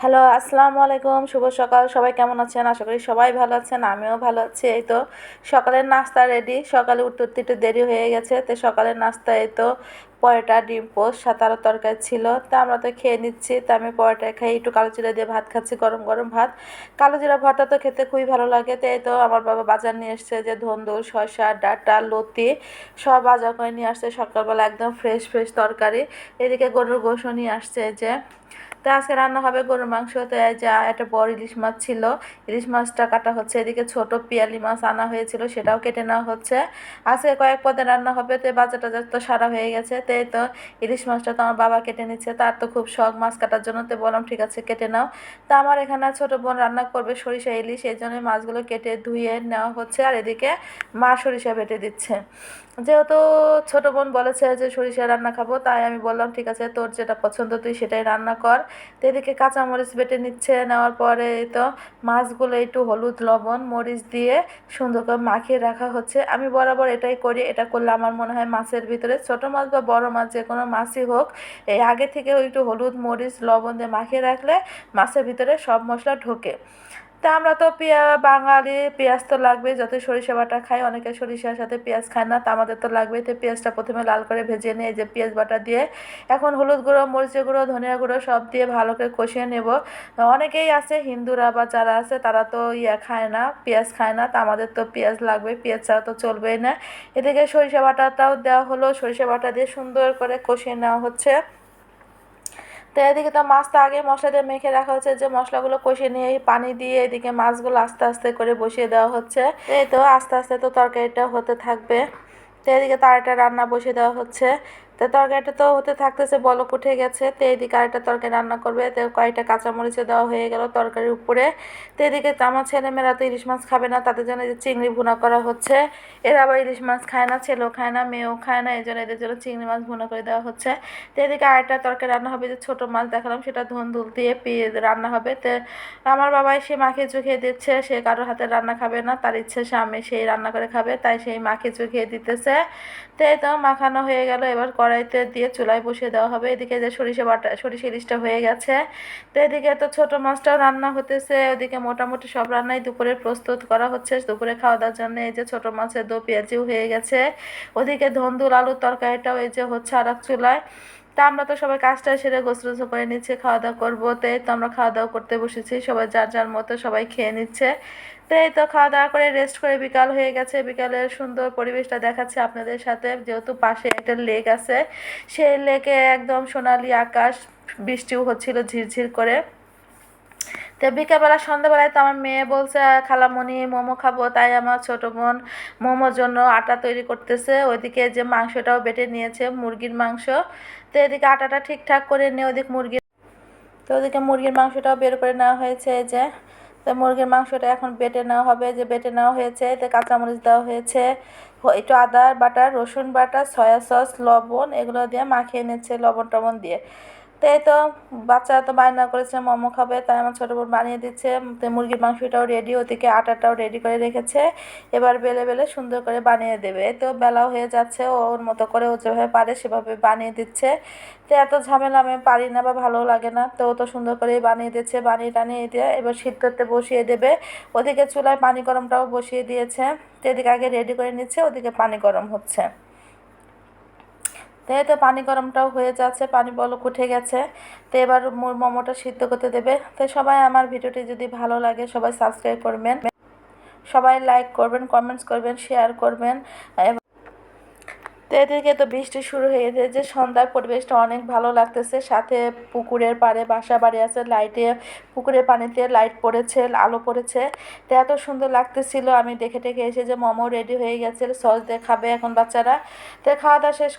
Hello, আসসালামু আলাইকুম। শুভ সকাল। সবাই কেমন আছেন? আশা করি সবাই ভালো আছেন। আমিও ভালো আছি। এই তো সকালের নাস্তা রেডি। সকালে উঠতে উঠতে একটু দেরি হয়ে গেছে। তো সকালের নাস্তা এই তো পরোটা, ডিম পোস্ট, সাথে আরও তরকারি ছিল। তা আমরা তো খেয়ে নিচ্ছি। তা আমি পরোটা খাই, একটু কালো জিরা দিয়ে ভাত খাচ্ছি, গরম গরম ভাত। কালো জিরা ভর্তা তো খেতে খুবই ভালো লাগে। তো এই তো আমার বাবা বাজার নিয়ে এসছে, যে ধুন্দুল, শসা, ডাঁটা, লতি সব বাজার করে নিয়ে আসছে সকালবেলা, একদম ফ্রেশ ফ্রেশ তরকারি। এদিকে গরুর গোশও নিয়ে আসছে, যে তো আজকে রান্না হবে গরুর মাংস। তো এই যা একটা বড় ইলিশ মাছ ছিল, ইলিশ মাছটা কাটা হচ্ছে। এদিকে ছোট পিয়ালি মাছ আনা হয়েছিল, সেটাও কেটে নেওয়া হচ্ছে। আজকে কয়েক পদে রান্না হবে। তো বাজার টাজার তো সারা হয়ে গেছে। তো এই তো ইলিশ মাছটা তো আমার বাবা কেটে নিচ্ছে, তার তো খুব শখ মাছ কাটার জন্য। তো বললাম ঠিক আছে কেটে নাও। তো আমার এখানে ছোট বোন রান্না করবে সরিষা ইলিশ, এই জন্য মাছগুলো কেটে ধুয়ে নেওয়া হচ্ছে। আর এদিকে মা সরিষা বেটে দিচ্ছে। যেহেতু ছোট বোন বলেছে যে সরিষা রান্না খাবো, তাই আমি বললাম ঠিক আছে, তোর যেটা পছন্দ তুই সেটাই রান্না কর। তো এদিকে কাঁচামরিচ বেটে নিচ্ছে, নেওয়ার পরে এই তো মাছগুলো একটু হলুদ, লবণ, মরিচ দিয়ে সুন্দর করে মাখিয়ে রাখা হচ্ছে। আমি বরাবর এটাই করি। এটা করলে আমার মনে হয় মাছের ভিতরে ছোট মাছ বা বড় মাছ যে কোনো মাছই হোক, এই আগে থেকে একটু হলুদ, মরিচ, লবণ দিয়ে মাখিয়ে রাখলে মাছের ভিতরে সব মশলা ঢোকে। তা আমরা তো বাঙালি, পেঁয়াজ তো লাগবেই। যতই সরিষা বাটা খাই, অনেকে সরিষার সাথে পেঁয়াজ খায় না, তা আমাদের তো লাগবেই। তো পেঁয়াজটা প্রথমে লাল করে ভেজে নিয়ে, যে পেঁয়াজ বাটা দিয়ে এখন হলুদ গুঁড়ো, মরিচের গুঁড়ো, ধনিয়া গুঁড়ো সব দিয়ে ভালো করে কষিয়ে নেব। অনেকেই আছে হিন্দুরা বা যারা আছে তারা তো খায় না, পেঁয়াজ খায় না, তা আমাদের তো পেঁয়াজ লাগবে, পেঁয়াজ ছাড়া তো চলবেই না। এদিকে সরিষা বাটাটাও দেওয়া হলো, সরিষা বাটা দিয়ে সুন্দর করে কষিয়ে নেওয়া হচ্ছে। তো এদিকে তো মাছটা আগে মশলা দিয়ে মেখে রাখা হচ্ছে, যে মশলাগুলো কষিয়ে নিয়ে পানি দিয়ে এদিকে মাছগুলো আস্তে আস্তে করে বসিয়ে দেওয়া হচ্ছে। এই তো আস্তে আস্তে তো তরকারিটা হতে থাকবে। তো এদিকে তার একটা রান্না বসিয়ে দেওয়া হচ্ছে। তো তরকারিটা তো হতে থাকতেছে, বলক উঠে গেছে। তো এদিকে আরেকটা তরকারি রান্না করবে। তো কয়েকটা কাঁচামরিচে দেওয়া হয়ে গেল তরকারির উপরে। তো এদিকে তো আমার ছেলেমেয়েরা তো ইলিশ মাছ খাবে না, তাদের জন্য যে চিংড়ি ভুনা করা হচ্ছে। এরা আবার ইলিশ মাছ খায় না, ছেলেও খায় না, মেয়েও খায় না, এই জন্য এদের জন্য চিংড়ি মাছ ভুনা করে দেওয়া হচ্ছে। তো এদিকে আরেকটা তরকারি রান্না হবে, যে ছোটো মাছ দেখালাম সেটা ধুন্দুল দিয়ে রান্না হবে। তো আমার বাবাই সে মাখিয়ে চুখিয়ে দিচ্ছে, সে কারোর হাতে রান্না খাবে না, তার ইচ্ছে স্বামী সেই রান্না করে খাবে, তাই সেই মাখিয়ে চুখিয়ে দিতেছে। তো এই তো মাখানো হয়ে গেল, এবার কড়াইতে দিয়ে চুলায় বসিয়ে দেওয়া হবে। এদিকে যে সরিষা ইলিশটা হয়ে গেছে। তো এদিকে তো ছোটো মাছটাও রান্না হতেছে। ওদিকে মোটামুটি সব রান্নাই দুপুরে প্রস্তুত করা হচ্ছে দুপুরে খাওয়া দাওয়ার জন্য। এই যে ছোটো মাছের দো পেঁয়াজিও হয়ে গেছে। ওদিকে ধন্দুল আলুর তরকারিটাও এই যে হচ্ছে আর এক চুলায়। তা আমরা তো সবাই কাজটা সেরে গোছল করে নিচ্ছে, খাওয়া দাওয়া করবো। তো এই তো আমরা খাওয়া দাওয়া করতে বসেছি, সবাই যার যার মতো সবাই খেয়ে নিচ্ছে। তো এই তো খাওয়া দাওয়া করে রেস্ট করে বিকাল হয়ে গেছে। বিকালের সুন্দর পরিবেশটা দেখাচ্ছে আপনাদের সাথে, যেহেতু পাশে একটা লেক আছে, সেই লেকে একদম সোনালি আকাশ, বৃষ্টিও হচ্ছিল ঝিরঝির করে। তো বিকেলবেলা সন্ধ্যাবেলায় তো আমার মেয়ে বলছে খালামণি মোমো খাবো, তাই আমার ছোটো বোন মোমোর জন্য আটা তৈরি করতেছে। ওইদিকে যে মাংসটাও বেটে নিয়েছে, মুরগির মাংস। তো এদিকে আটাটা ঠিকঠাক করে নিয়ে ওদিকে মুরগির মাংসটাও বের করে নেওয়া হয়েছে, এই যে। তো মুরগির মাংসটা এখন বেটে নেওয়া হবে, যে বেটে নেওয়া হয়েছে। তো কাঁচামরিচ দেওয়া হয়েছে, একটু আদা বাটা, রসুন বাটা, সয়া সস, লবণ এগুলো দিয়ে মাখিয়ে নিচ্ছে, লবণ টবণ দিয়ে। তো এই তো বাচ্চারা তো বায়না করেছে মোমো খাবে, তাই আমার ছোটো বোন বানিয়ে দিচ্ছে। তো মুরগির মাংসটাও রেডি, ওদিকে আটাটাও রেডি করে রেখেছে। এবার বেলে বেলে সুন্দর করে বানিয়ে দেবে। এই তো বেলাও হয়ে যাচ্ছে, ওর মতো করে ও যেভাবে পারে সেভাবে বানিয়ে দিচ্ছে। তো এত ঝামেলা আমি পারি না বা ভালোও লাগে না, তো ও তো সুন্দর করেই বানিয়ে দিচ্ছে। বানিয়ে টানিয়ে দিয়ে এবার সিদ্ধতে বসিয়ে দেবে। ওদিকে চুলায় পানি গরমটাও বসিয়ে দিয়েছে। তো এদিকে আগে রেডি করে নিচ্ছে, ওদিকে পানি গরম হচ্ছে। তো এই তো পানি গরমটাও হয়ে যাচ্ছে, পানি বলক উঠে গেছে। তো এবার মোমোটা সিদ্ধ করতে দেবে। তো সবাই আমার ভিডিওটি যদি ভালো লাগে সবাই সাবস্ক্রাইব করবেন, সবাই লাইক করবেন, কমেন্টস করবেন, শেয়ার করবেন। তো এদিকে তো বৃষ্টি শুরু হয়ে গেছে, যে সন্ধ্যার পরিবেশটা অনেক ভালো লাগতেছে। সাথে পুকুরের পাড়ে বাসা বাড়ি আছে, লাইটে পুকুরের পানিতে লাইট পড়েছে, আলো পড়েছে। তো এত সুন্দর লাগতেছিল। আমি দেখে টেকে এসে যে মোমো রেডি হয়ে গেছে, সস দিয়ে খাবে এখন বাচ্চারা। তো খাওয়া দাওয়া শেষ